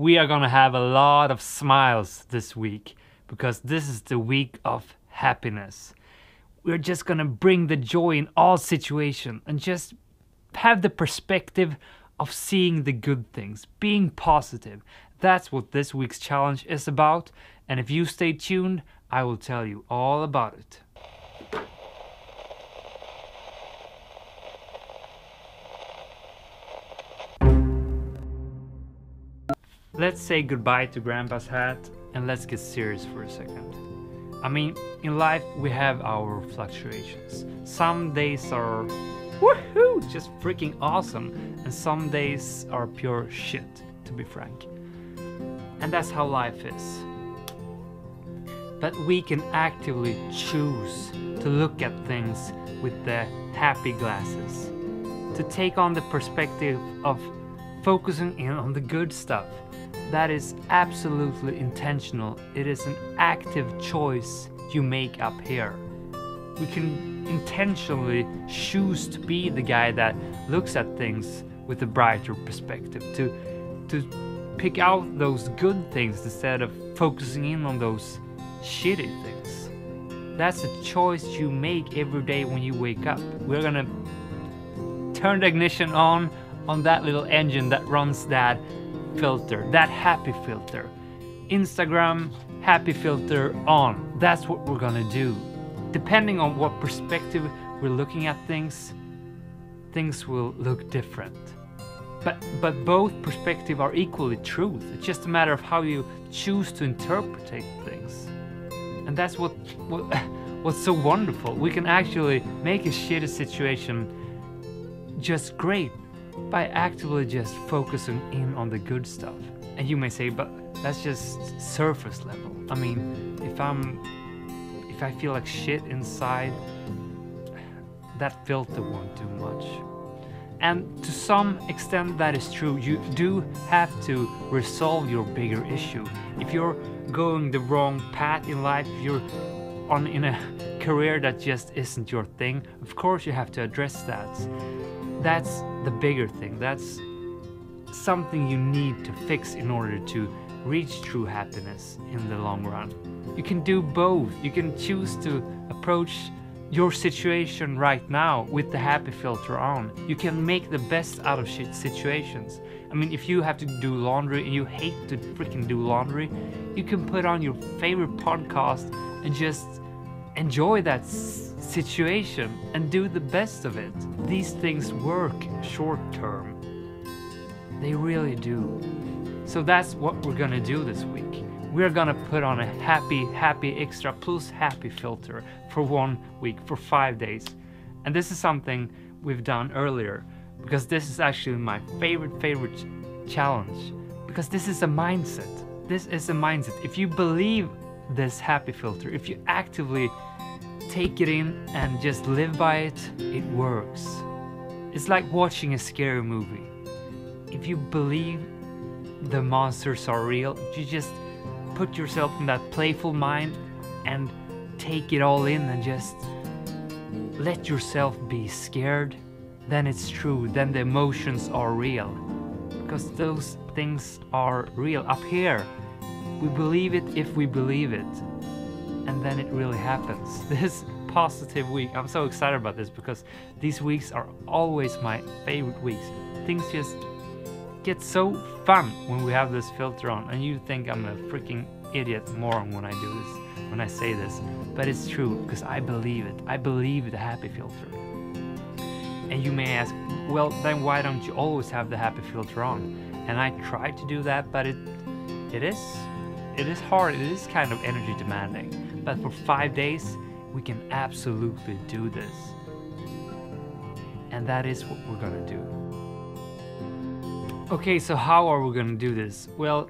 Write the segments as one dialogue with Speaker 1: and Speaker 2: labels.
Speaker 1: We are gonna have a lot of smiles this week because this is the week of happiness. We're just gonna bring the joy in all situations and just have the perspective of seeing the good things, being positive. That's what this week's challenge is about, and if you stay tuned, I will tell you all about it. Let's say goodbye to Grandpa's hat and let's get serious for a second. I mean, in life we have our fluctuations. Some days are woohoo, just freaking awesome, and some days are pure shit, to be frank. And that's how life is. But we can actively choose to look at things with the happy glasses, to take on the perspective of focusing in on the good stuff. That is absolutely intentional. It is an active choice you make up here. We can intentionally choose to be the guy that looks at things with a brighter perspective, to pick out those good things instead of focusing in on those shitty things. That's a choice you make every day when you wake up. We're gonna turn the ignition on that little engine that runs that filter, that happy filter. Instagram happy filter on. That's what we're gonna do. Depending on what perspective we're looking at things will look different. But both perspectives are equally true. It's just a matter of how you choose to interpret things. And that's what's so wonderful. We can actually make a shitty situation just great by actively just focusing in on the good stuff. And you may say, but that's just surface level. I mean, if I feel like shit inside, that filter won't do much. And to some extent that is true. You do have to resolve your bigger issue. If you're going the wrong path in life, if you're in a career that just isn't your thing, of course you have to address that. That's the bigger thing. That's something you need to fix in order to reach true happiness in the long run. You can do both. You can choose to approach your situation right now with the happy filter on. You can make the best out of shit situations. I mean, if you have to do laundry and you hate to freaking do laundry, you can put on your favorite podcast and just enjoy that situation and do the best of it. These things work short term. They really do. So that's what we're gonna do this week. We're gonna put on a happy extra plus happy filter for 1 week, for 5 days. And this is something we've done earlier, because this is actually my favorite challenge, because this is a mindset. This is a mindset. If you believe this happy filter, if you actively take it in and just live by it, it works. It's like watching a scary movie. If you believe the monsters are real, if you just put yourself in that playful mind and take it all in and just let yourself be scared, then it's true, then the emotions are real. Because those things are real. Up here, we believe it if we believe it. And then it really happens. This positive week, I'm so excited about this because these weeks are always my favorite weeks. Things just get so fun when we have this filter on, and you think I'm a freaking idiot moron when I do this, when I say this, but it's true because I believe it. I believe the happy filter. And you may ask, well, then why don't you always have the happy filter on? And I try to do that, but it is hard. It is kind of energy demanding. But for 5 days, we can absolutely do this. And that is what we're gonna do. Okay, so how are we gonna do this? Well,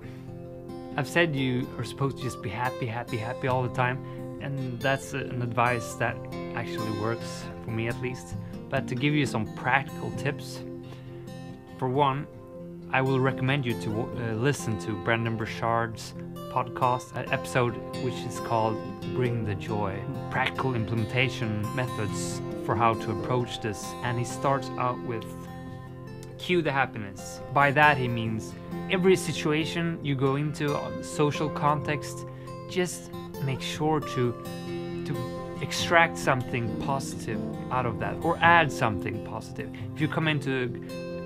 Speaker 1: I've said you are supposed to just be happy all the time, and that's an advice that actually works, for me at least. But to give you some practical tips, for one, I will recommend you to listen to Brendan Burchard's podcast episode, which is called Bring the Joy. Practical implementation methods for how to approach this. And he starts out with cue the happiness. By that he means every situation you go into, social context, just make sure to extract something positive out of that, or add something positive. If you come into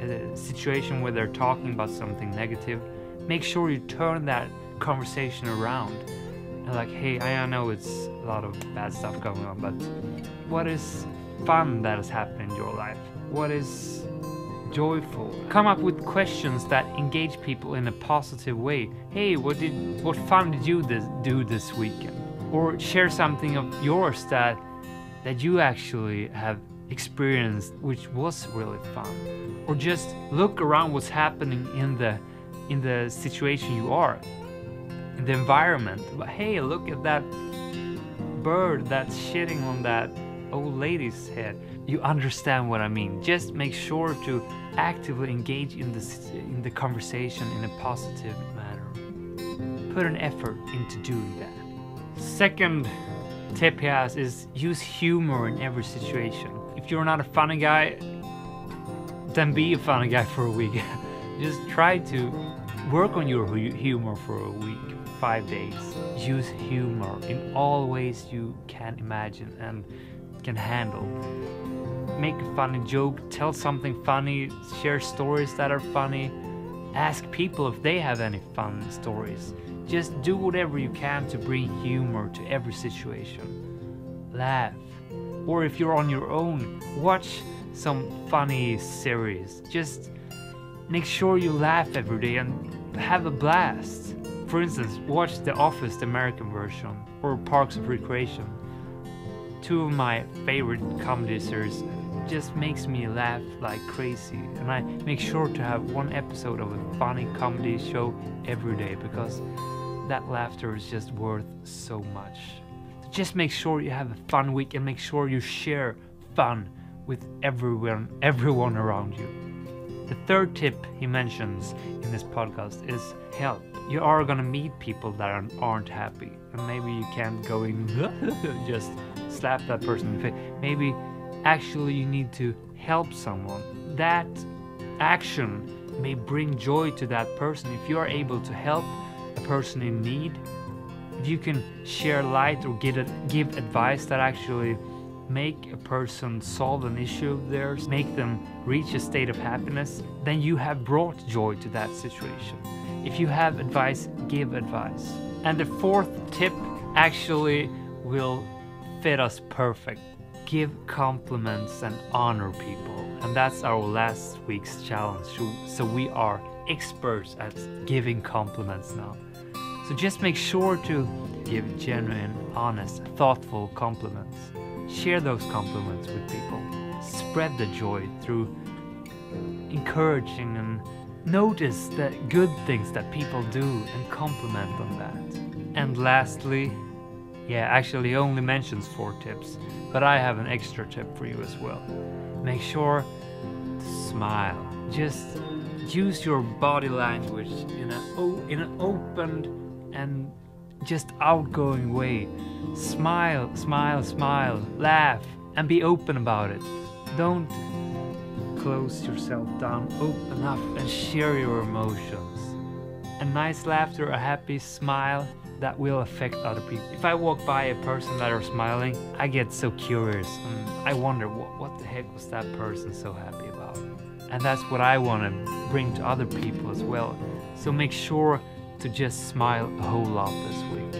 Speaker 1: a situation where they're talking about something negative, make sure you turn that conversation around and like, hey, I know it's a lot of bad stuff going on, but what is fun that has happened in your life? What is joyful? Come up with questions that engage people in a positive way. Hey, what fun did you do this weekend? Or share something of yours that you actually have experienced, which was really fun. Or just look around what's happening in the situation you are, in the environment. But hey, look at that bird that's shitting on that old lady's head. You understand what I mean. Just make sure to actively engage in the conversation in a positive manner. Put an effort into doing that. Second tip he has is use humor in every situation. If you're not a funny guy, then be a funny guy for a week. Just try to work on your humor for a week, 5 days. Use humor in all ways you can imagine and can handle. Make a funny joke, tell something funny, share stories that are funny. Ask people if they have any fun stories. Just do whatever you can to bring humor to every situation. Laugh. Or if you're on your own, watch some funny series. Just make sure you laugh every day and have a blast. For instance, watch The Office, the American version, or Parks of Recreation. Two of my favorite comedy series. Just makes me laugh like crazy, and I make sure to have one episode of a funny comedy show every day because that laughter is just worth so much. Just make sure you have a fun week and make sure you share fun with everyone around you. The third tip he mentions in this podcast is help. You are gonna meet people that aren't happy, and maybe you can't go in just slap that person in the face. Maybe actually you need to help someone. That action may bring joy to that person. If you are able to help a person in need, if you can share light or give advice that actually make a person solve an issue of theirs, make them reach a state of happiness, then you have brought joy to that situation. If you have advice, give advice. And the fourth tip actually will fit us perfect. Give compliments and honor people. And that's our last week's challenge. So we are experts at giving compliments now. So just make sure to give genuine, honest, thoughtful compliments. Share those compliments with people. Spread the joy through encouraging and notice the good things that people do and compliment on that. And lastly, actually he only mentions 4 tips, but I have an extra tip for you as well. Make sure to smile. Just use your body language in an open and just outgoing way. Smile, smile, smile, laugh, and be open about it. Don't close yourself down, open up and share your emotions. A nice laughter, a happy smile, that will affect other people. If I walk by a person that are smiling, I get so curious and I wonder what the heck was that person so happy about. And that's what I want to bring to other people as well. So make sure to just smile a whole lot this week.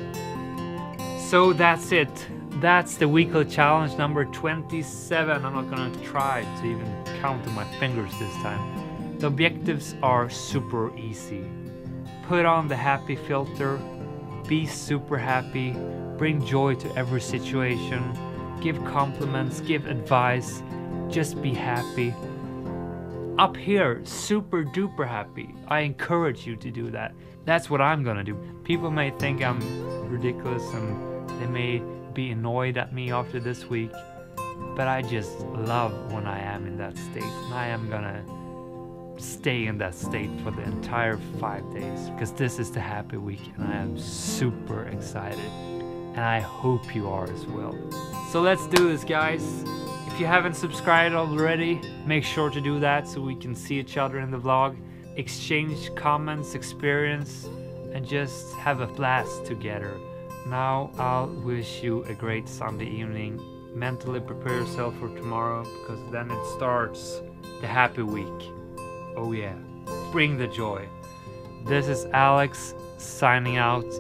Speaker 1: So that's it. That's the weekly challenge number 27. I'm not gonna try to even count on my fingers this time. The objectives are super easy. Put on the happy filter, be super happy, bring joy to every situation, give compliments, give advice, just be happy. Up here, super duper happy. I encourage you to do that. That's what I'm gonna do. People may think I'm ridiculous and they may be annoyed at me after this week, but I just love when I am in that state, and I am gonna stay in that state for the entire 5 days because this is the happy week and I am super excited, and I hope you are as well. So let's do this, guys. If you haven't subscribed already, make sure to do that so we can see each other in the vlog, exchange comments, experience, and just have a blast together. Now I'll wish you a great Sunday evening. Mentally prepare yourself for tomorrow, because then it starts the happy week. Oh yeah, bring the joy. This is Alex signing out.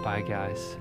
Speaker 1: Bye guys.